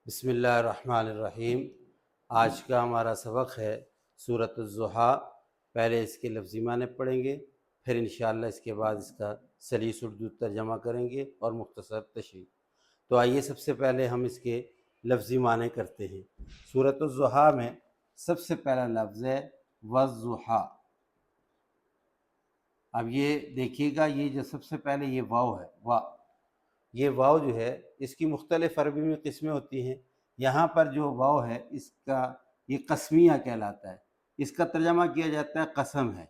بسم اللہ الرحمن الرحیم۔ آج کا ہمارا سبق ہے سورۃ الضحیٰ۔ پہلے اس کے لفظی معنی پڑھیں گے، پھر انشاءاللہ اس کے بعد اس کا سلیس اردو ترجمہ کریں گے اور مختصر تشریح۔ تو آئیے سب سے پہلے ہم اس کے لفظی معنی کرتے ہیں۔ سورۃ الضحیٰ میں سب سے پہلا لفظ ہے والضحیٰ۔ اب یہ دیکھیے گا، یہ جو سب سے پہلے یہ واو ہے، یہ واو جو ہے اس کی مختلف عربی میں قسمیں ہوتی ہیں۔ یہاں پر جو واو ہے اس کا یہ قسمیہ کہلاتا ہے، اس کا ترجمہ کیا جاتا ہے قسم ہے،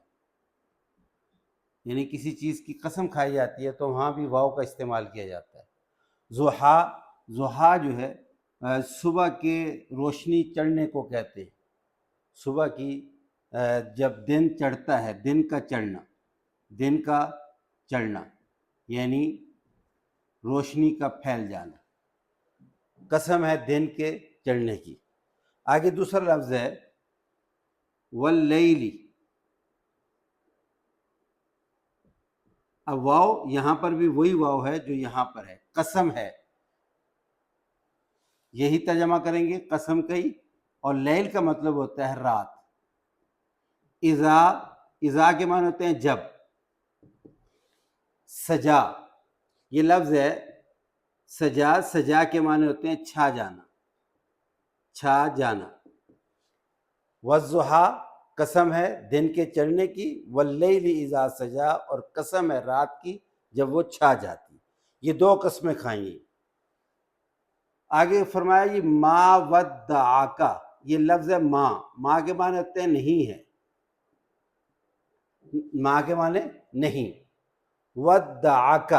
یعنی کسی چیز کی قسم کھائی جاتی ہے تو وہاں بھی واو کا استعمال کیا جاتا ہے۔ ضحیٰ جو ہے صبح کے روشنی چڑھنے کو کہتے ہیں۔ صبح کی جب دن چڑھتا ہے، دن کا چڑھنا یعنی روشنی کا پھیل جانا، قسم ہے دن کے چڑھنے کی۔ آگے دوسرا لفظ ہے واللیل۔ اب واو یہاں پر بھی وہی واو ہے جو یہاں پر ہے، قسم ہے، یہی ترجمہ کریں گے قسم کئی۔ اور لیل کا مطلب ہوتا ہے رات۔ اذا کے معنی ہوتے ہیں جب۔ سجا، یہ لفظ ہے سجا کے معنی ہوتے ہیں چھا جانا۔ والضحیٰ قسم ہے دن کے چڑھنے کی، واللیل اذا سجا اور قسم ہے رات کی جب وہ چھا جاتی۔ یہ دو قسمیں کھائیں گی۔ آگے فرمایا یہ ما ودعک، یہ لفظ ہے ماں کے معنی ہوتے ہیں نہیں ہے، ماں کے معنی نہیں۔ ودعک،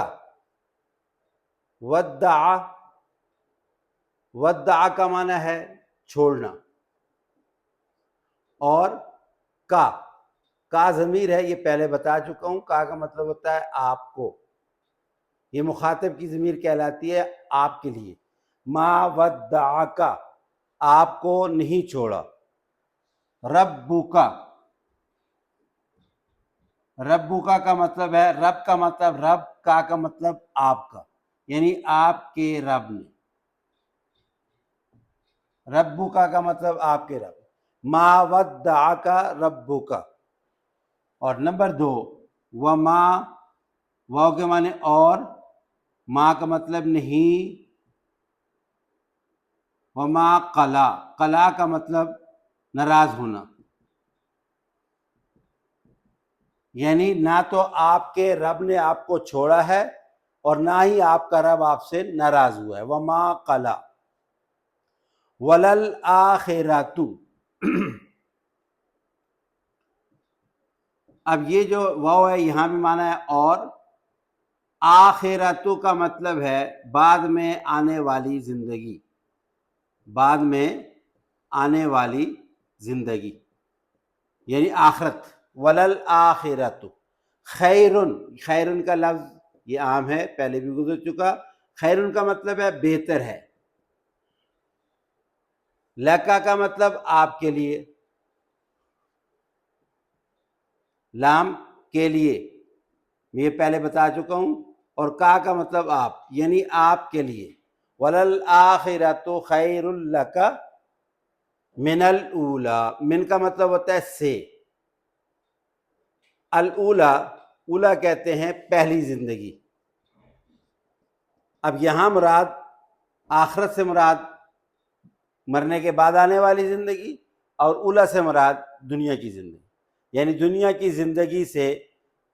ودع کا معنی ہے چھوڑنا، اور کا ضمیر ہے، یہ پہلے بتا چکا ہوں۔ کا مطلب ہوتا ہے آپ کو، یہ مخاطب کی ضمیر کہلاتی ہے آپ کے لیے۔ ما ودعک، آپ کو نہیں چھوڑا۔ ربک کا مطلب ہے رب کا مطلب رب، کا مطلب آپ کا، یعنی آپ کے رب نے۔ ربک کا مطلب آپ کے رب۔ ما ودعک ربک۔ اور نمبر 2 وما، واو کے معنی اور، ما کا مطلب نہیں۔ وما قلا کا مطلب ناراض ہونا، یعنی نہ تو آپ کے رب نے آپ کو چھوڑا ہے اور نہ ہی آپ کا رب آپ سے ناراض ہوا ہے۔ وما قلا وللآخرۃ۔ اب یہ جو واو ہے یہاں بھی مانا ہے اور، آخرۃ کا مطلب ہے بعد میں آنے والی زندگی، بعد میں آنے والی زندگی یعنی آخرت۔ وللآخرۃ خیرن کا لفظ یہ عام ہے، پہلے بھی گزر چکا۔ خیرن کا مطلب ہے بہتر ہے۔ لکا کا مطلب آپ کے لیے، لام کے لیے یہ پہلے بتا چکا ہوں، اور کا مطلب آپ، یعنی آپ کے لیے۔ وللآخرۃ خیر لک من الاولی، من کا مطلب ہوتا ہے سے۔ اولا کہتے ہیں پہلی زندگی۔ اب یہاں مراد آخرت سے مراد مرنے کے بعد آنے والی زندگی، اور اولا سے مراد دنیا کی زندگی، یعنی دنیا کی زندگی سے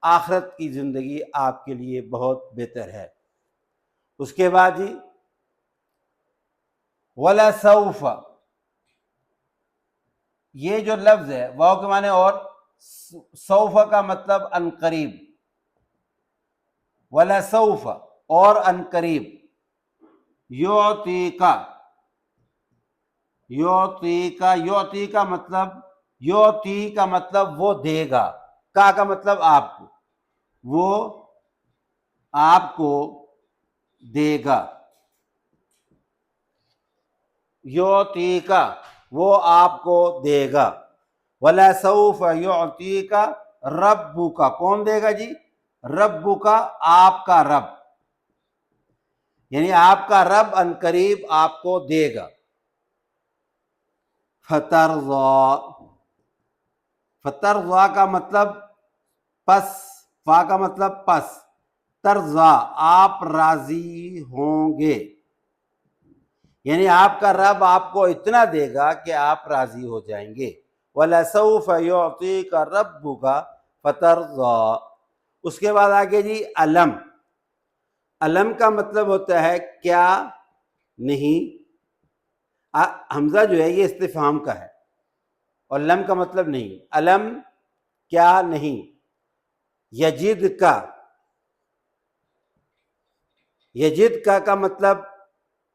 آخرت کی زندگی آپ کے لیے بہت بہتر ہے۔ اس کے بعد جی وَلَسَوْفَ، یہ جو لفظ ہے واو کے معنی اور، سوف کا مطلب ان قریب۔ وَلَسَوْفَ اور ان قریب۔ یعطیک کا مطلب وہ دے گا، کا مطلب آپ کو، وہ آپ کو دے گا۔ یعطیک وہ آپ کو دے گا۔ وَلَسَوْفَ یعطیک ربک، کون دے گا جی؟ ربک آپ کا رب، یعنی آپ کا رب ان قریب آپ کو دے گا. فترضا، فترضا کا مطلب پس، فا کا مطلب پس، ترضا آپ راضی ہوں گے، یعنی آپ کا رب آپ کو اتنا دے گا کہ آپ راضی ہو جائیں گے. وَلَسَوْفَ يُعْطِيكَ رَبُّكَ فَتَرْضَىٰ. اس کے بعد آگے جی علم. علم کا مطلب ہوتا ہے کیا نہیں. حمزہ جو ہے یہ استفہام کا ہے اور لم کا مطلب نہیں. علم کیا نہیں. یجد کا، یجد کا مطلب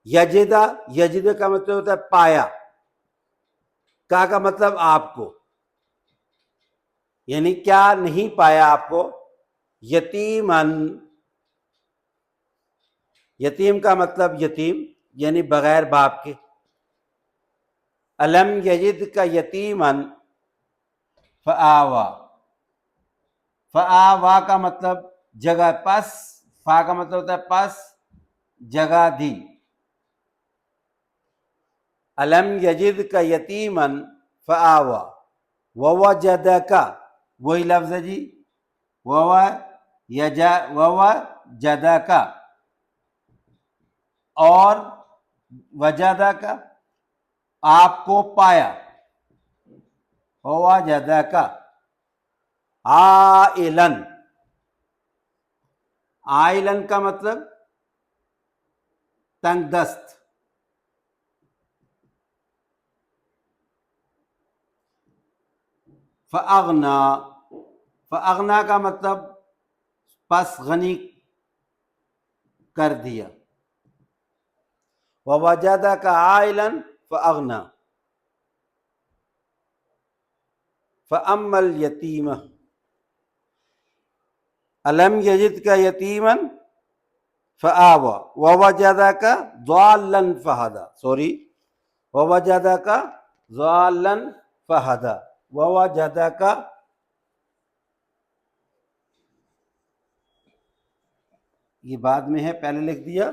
یجدہ، یجد کا مطلب ہوتا ہے پایا، کا مطلب آپ کو، یعنی کیا نہیں پایا آپ کو. یتیمن، یتیم کا مطلب یتیم یعنی بغیر باپ کے. علم یجد کا یتیمن فآوا، فآوا کا مطلب جگہ پس، فا کا مطلب ہوتا ہے پس جگہ دی. علم یجد کا یتیمن فآوا ووجدک، وہی لفظ ہے جی، ووجدک اور وجدک آپ کو پایا. ووجدک عائلن، عائلن کا مطلب تنگ دست. فاغنا، فاغنا کا مطلب پس غنی کر دیا. ووجدک عائلن فاغنا. فاما الیتیم، علم یجد کا یتیمن فآوا ووجدک ضالا فہدا، سوری، ووجدک ضالا فہدا. ووجدک یہ بعد میں ہے، پہلے لکھ دیا.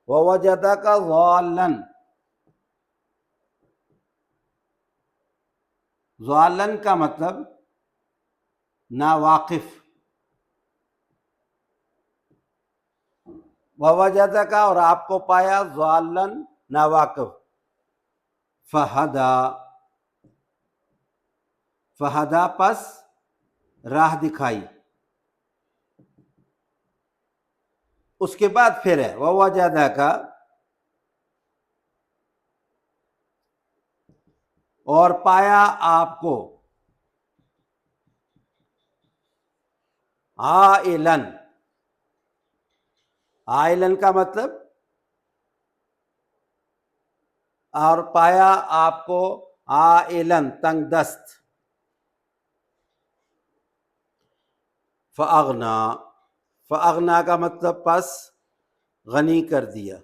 ووجدک ضالا، ضالن کا مطلب ناواقف. ووجدک اور آپ کو پایا ضالن ناواقف. فہدا، فہدا پس راہ دکھائی. اس کے بعد پھر ہے ووجدک اور پایا آپ کو عائلن. عائلن کا مطلب اور پایا آپ کو عائلن تنگ دست. فاغنا، فاغنا کا مطلب پس غنی کر دیا.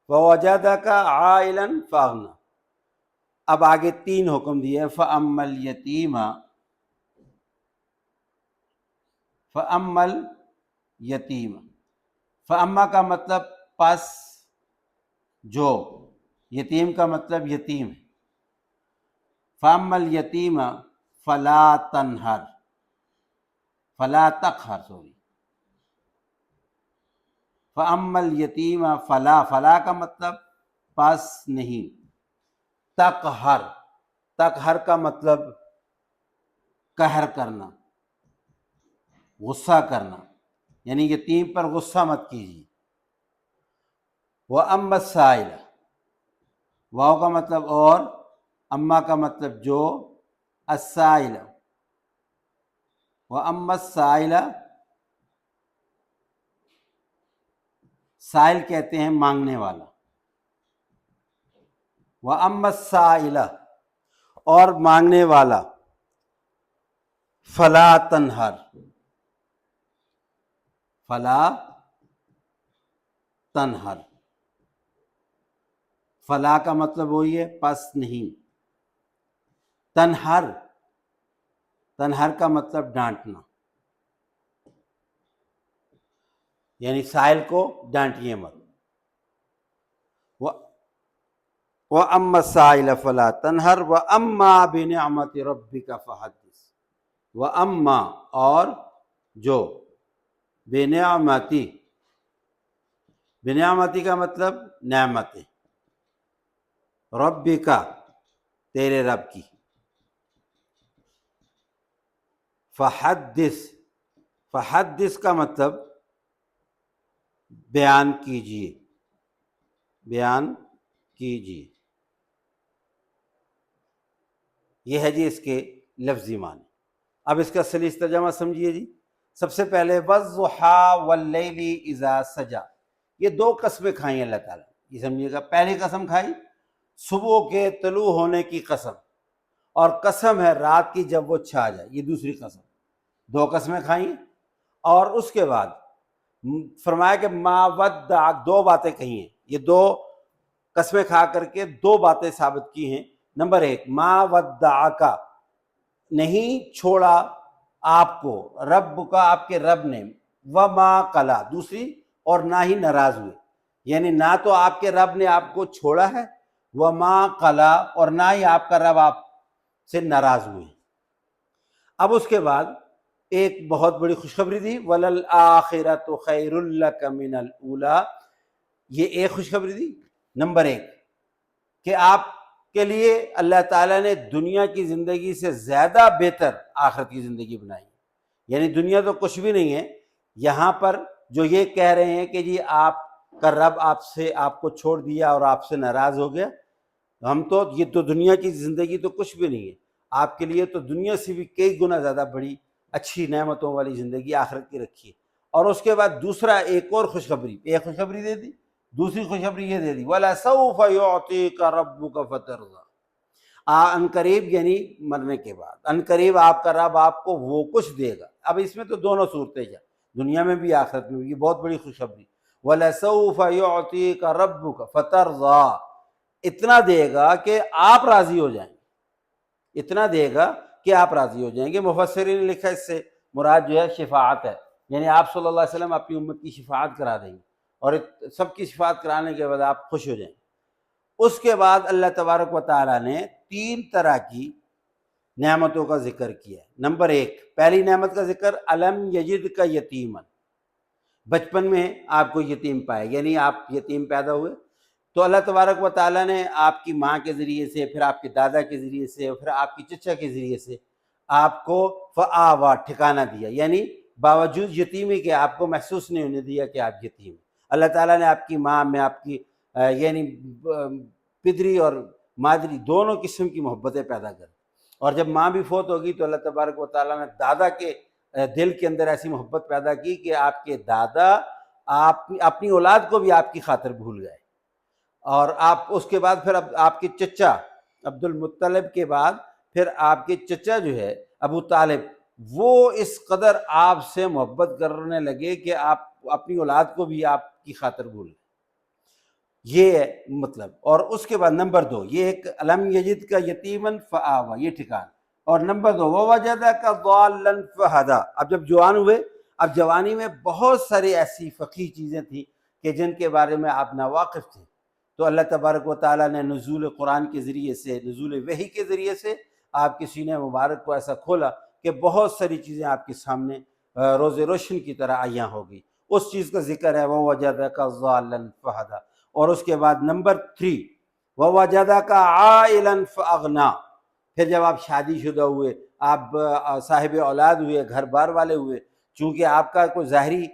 ووجدک عائلا فاغنا. اب آگے تین حکم دیے. فاما الیتیم، فاما الیتیم، فاما کا مطلب پس جو، یتیم کا مطلب یتیم. فاما الیتیم فلا تنہر، فلا تقہر، سوری. فاما الیتیم فلا، فلا کا مطلب پس نہیں. تقہر، تقہر کا مطلب قہر کرنا، غصہ کرنا، یعنی یتیم پر غصہ مت کیجیے. وَأَمَّا السَّائِلَ، واو کا مطلب اور، اما کا مطلب جو، السائل. وَأَمَّا السَّائِلَ، سائل کہتے ہیں مانگنے والا. وَأَمَّا السَّائِلَ اور مانگنے والا، فلا تنہر، فلا تنہر. فلا کا مطلب وہی ہے پس نہیں. تنہر، تنہر کا مطلب ڈانٹنا. یعنی سائل کو ڈانٹیے مت. وَأَمَّا السَّائِلَ فَلَا تَنْهَرْ وَأَمَّا بِنِعْمَةِ رَبِّكَ فَحَدِّثْ. وَأَمَّا اور جو بِنِعْمَتِ، بِنِعْمَتِ کا مطلب نعمتیں، رَبِّکَ تیرے رب کی، فحدث، فحدث کا مطلب بیان کیجیے، بیان کیجیے. یہ ہے جی اس کے لفظی معنی. اب اس کا صحیح ترجمہ سمجھیے جی. سب سے پہلے وَالضُّحَىٰ وَاللَّيْلِ إِذَا سَجَىٰ، یہ دو قسمیں کھائیں اللہ تعالیٰ. یہ سمجھیے گا، پہلی قسم کھائی صبح کے طلوع ہونے کی قسم، اور قسم ہے رات کی جب وہ چھا جائے، یہ دوسری قسم. دو قسمیں کھائیں، اور اس کے بعد فرمایا کہ ما ودعک، دو باتیں کہی ہیں. یہ دو قسمیں کھا کر کے دو باتیں ثابت کی ہیں. نمبر ایک، ما ودعک، نہیں چھوڑا آپ کو، رب کا آپ کے رب نے، وما قلا، دوسری اور نہ ہی ناراض ہوئے. یعنی نہ تو آپ کے رب نے آپ کو چھوڑا ہے، وما قلا، اور نہ ہی آپ کا رب آپ سے ناراض ہوئے. اب اس کے بعد ایک بہت بڑی خوشخبری دی، وَلَلْآخِرَةُ خَيْرٌ لَكَ مِنَ الْأُولَىٰ. یہ ایک خوشخبری دی. نمبر ایک کہ آپ کے لیے اللہ تعالیٰ نے دنیا کی زندگی سے زیادہ بہتر آخرت کی زندگی بنائی. یعنی دنیا تو کچھ بھی نہیں ہے. یہاں پر جو یہ کہہ رہے ہیں کہ جی آپ کا رب آپ کو چھوڑ دیا اور آپ سے ناراض ہو گیا، یہ تو دنیا کی زندگی تو کچھ بھی نہیں ہے. آپ کے لیے تو دنیا سے بھی کئی گنا زیادہ بڑی اچھی نعمتوں والی زندگی آخرت کی رکھی ہے. اور اس کے بعد دوسرا ایک اور خوشخبری، ایک خوشخبری دے دی، دوسری خوشخبری یہ دے دی، وَلَسَوْفَ يُعْطِيكَ رَبُّكَ فَتَرْضَىٰ. ان قریب یعنی مرنے کے بعد، ان قریب آپ کا رب آپ کو وہ کچھ دے گا. اب اس میں تو دونوں صورتیں ہیں، دنیا میں بھی آخرت میں بھی. یہ بہت بڑی خوشخبری، وَلَسَوْفَ يُعْطِيكَ رَبُّكَ فَتَرْضَىٰ. اتنا دے گا کہ آپ راضی ہو جائیں گے، اتنا دے گا کہ آپ راضی ہو جائیں گے. مفسرین نے لکھا اس سے مراد جو ہے شفاعت ہے. یعنی آپ صلی اللہ علیہ وسلم اپنی امت کی شفاعت کرا دیں گے، اور سب کی شفاعت کرانے کے بعد آپ خوش ہو جائیں گے. اس کے بعد اللہ تبارک و تعالیٰ نے تین طرح کی نعمتوں کا ذکر کیا ہے. نمبر ایک، پہلی نعمت کا ذکر، الم یجد کا یتیمن، بچپن میں آپ کو یتیم پائے، یعنی آپ یتیم پیدا ہوئے تو اللہ تبارک و تعالیٰ نے آپ کی ماں کے ذریعے سے، پھر آپ کے دادا کے ذریعے سے، پھر آپ کی چچا کے ذریعے سے آپ کو فآوا، ٹھکانہ دیا. یعنی باوجود یتیمی کے آپ کو محسوس نہیں ہونے دیا کہ آپ یتیم ہیں. اللہ تعالیٰ نے آپ کی ماں میں آپ کی یعنی پدری اور مادری دونوں قسم کی محبتیں پیدا کر. اور جب ماں بھی فوت ہوگی تو اللہ تبارک و تعالیٰ نے دادا کے دل کے اندر ایسی محبت پیدا کی کہ آپ کے دادا اپنی اولاد کو بھی آپ کی خاطر بھول گئے. اور آپ اس کے بعد پھر آپ کے چچا عبد المطلب کے بعد پھر آپ کے چچا جو ہے ابو طالب، وہ اس قدر آپ سے محبت کرنے لگے کہ آپ اپنی اولاد کو بھی آپ کی خاطر بھول گئے. یہ ہے مطلب. اور اس کے بعد نمبر دو، یہ ایک الم یجد کا یتیمن فآوا، یہ ٹھکان. اور نمبر دو، ووجدک ضالا فہدی. اب جب جوان ہوئے، اب جوانی میں بہت ساری ایسی فقہی چیزیں تھیں کہ جن کے بارے میں آپ ناواقف تھے، تو اللہ تبارک و تعالیٰ نے نزول قرآن کے ذریعے سے، نزول وحی کے ذریعے سے آپ کے سینہ مبارک کو ایسا کھولا کہ بہت ساری چیزیں آپ کے سامنے روز روشن کی طرح آئیاں ہوگی. اس چیز کا ذکر ہے ووجدک ضالا فہدی. اور اس کے بعد نمبر 3، ووجدک عائلا فاغنی. پھر جب آپ شادی شدہ ہوئے، آپ صاحب اولاد ہوئے، گھر بار والے ہوئے، چونکہ آپ کا کوئی ظاہری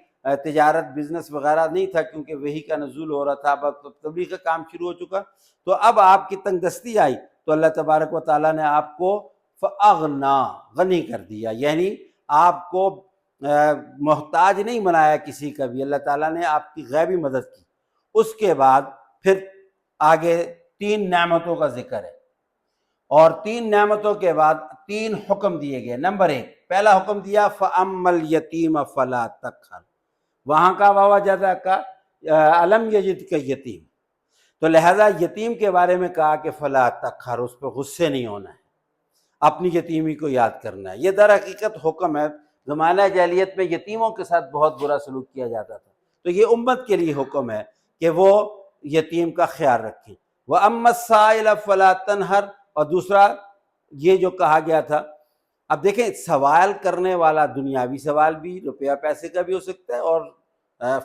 تجارت بزنس وغیرہ نہیں تھا، کیونکہ وحی کا نزول ہو رہا تھا، اب تبلیغ کا کام شروع ہو چکا، تو اب آپ کی تنگ دستی آئی تو اللہ تبارک و تعالیٰ نے آپ کو فاغنا، غنی کر دیا. یعنی آپ کو محتاج نہیں بنایا کسی کا بھی، اللہ تعالیٰ نے آپ کی غیبی مدد کی. اس کے بعد پھر آگے 3 نعمتوں کا ذکر ہے، اور 3 نعمتوں کے بعد 3 حکم دیے گئے. نمبر 1، پہلا حکم دیا فَأَمَّا الْيَتِيمَ فَلَا تَقْهَرْ. وہاں کا وَوَجَدَكَ أَلَمْ يَجِدْكَ یتیم، تو لہذا یتیم کے بارے میں کہا کہ فَلَا تَقْهَرْ، اس پہ غصے نہیں ہونا ہے، اپنی یتیمی کو یاد کرنا ہے. یہ در حقیقت حکم ہے. زمانہ جاہلیت میں یتیموں کے ساتھ بہت برا سلوک کیا جاتا تھا، تو یہ امت کے لیے حکم ہے کہ وہ یتیم کا خیال رکھیں۔ وَأَمَّا السَّائِلَ فَلَا تَنْهَرْ، اور دوسرا یہ جو کہا گیا تھا، اب دیکھیں سوال کرنے والا دنیاوی سوال بھی، روپیہ پیسے کا بھی ہو سکتا ہے، اور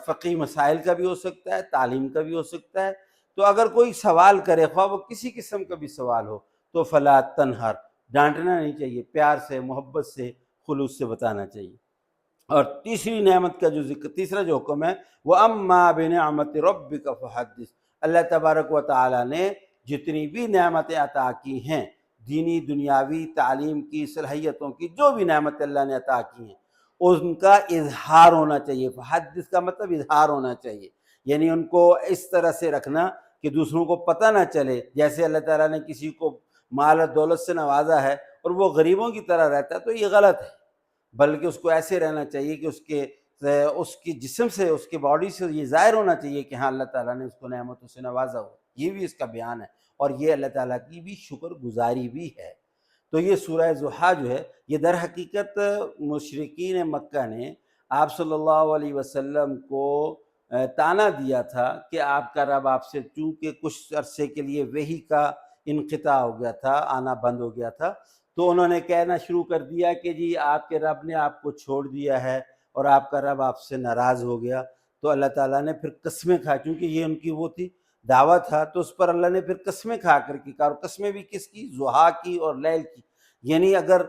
فقہی مسائل کا بھی ہو سکتا ہے، تعلیم کا بھی ہو سکتا ہے۔ تو اگر کوئی سوال کرے، خواہ وہ کسی قسم کا بھی سوال ہو، تو فلا تنہر، ڈانٹنا نہیں چاہیے، پیار سے، محبت سے، خلوص سے بتانا چاہیے۔ اور تیسری نعمت کا جو ذکر، تیسرا جو حکم ہے، وَأَمَّا بِنِعْمَةِ رَبِّكَ فَحَدِّثْ، اللہ تبارک و تعالیٰ نے جتنی بھی نعمتیں عطا کی ہیں، دینی دنیاوی تعلیم کی، صلاحیتوں کی، جو بھی نعمت اللہ نے عطا کی ہیں، ان کا اظہار ہونا چاہیے۔ فحدث کا مطلب اظہار ہونا چاہیے، یعنی ان کو اس طرح سے رکھنا کہ دوسروں کو پتہ نہ چلے۔ جیسے اللہ تعالیٰ نے کسی کو مال و دولت سے نوازا ہے اور وہ غریبوں کی طرح رہتا ہے، تو یہ غلط ہے، بلکہ اس کو ایسے رہنا چاہیے کہ اس کی جسم سے، اس کی باڈی سے یہ ظاہر ہونا چاہیے کہ ہاں اللہ تعالیٰ نے اس کو نعمتوں سے نوازا ہو۔ یہ بھی اس کا بیان ہے، اور یہ اللہ تعالیٰ کی بھی شکر گزاری بھی ہے۔ تو یہ سورہ ضحیٰ جو ہے، یہ در حقیقت مشرکین مکہ نے آپ صلی اللہ علیہ وسلم کو طعنہ دیا تھا کہ آپ کا رب آپ سے، چونکہ کچھ عرصے کے لیے وحی کا انقطاع ہو گیا تھا، آنا بند ہو گیا تھا، تو انہوں نے کہنا شروع کر دیا کہ جی آپ کے رب نے آپ کو چھوڑ دیا ہے اور آپ کا رب آپ سے ناراض ہو گیا۔ تو اللہ تعالیٰ نے پھر قسمیں کھا، چونکہ یہ ان کی وہ تھی دعوت تھا، تو اس پر اللہ نے پھر قسمیں کھا کر کی، اور قسمیں بھی کس کی؟ ضحیٰ کی اور لیل کی۔ یعنی اگر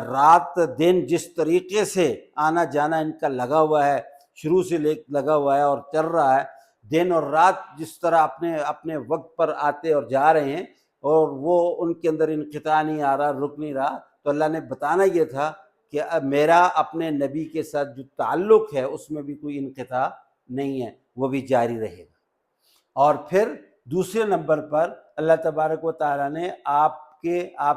رات دن جس طریقے سے آنا جانا ان کا لگا ہوا ہے، شروع سے لگا ہوا ہے اور چل رہا ہے، دن اور رات جس طرح اپنے وقت پر آتے اور جا رہے ہیں، اور وہ ان کے اندر انقطاع نہیں آ رہا، رک نہیں رہا، تو اللہ نے بتانا یہ تھا کہ اب میرا اپنے نبی کے ساتھ جو تعلق ہے اس میں بھی کوئی انقطاع نہیں ہے، وہ بھی جاری رہے گا۔ اور پھر دوسرے نمبر پر اللہ تبارک و تعالیٰ نے آپ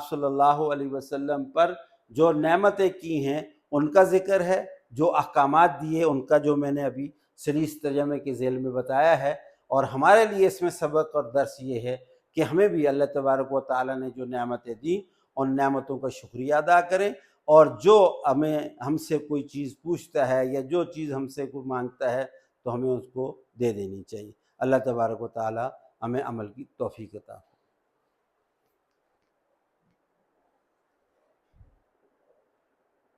صلی اللہ علیہ وسلم پر جو نعمتیں کی ہیں ان کا ذکر ہے، جو احکامات دیے ان کا، جو میں نے ابھی سلیس ترجمے کے ذیل میں بتایا ہے۔ اور ہمارے لیے اس میں سبق اور درس یہ ہے کہ ہمیں بھی اللہ تبارک و تعالیٰ نے جو نعمتیں دیں ان نعمتوں کا شکریہ ادا کریں، اور جو ہم سے کوئی چیز پوچھتا ہے یا جو چیز ہم سے کوئی مانگتا ہے تو ہمیں اس کو دے دینی چاہیے۔ اللہ تبارک و تعالیٰ ہمیں عمل کی توفیق عطا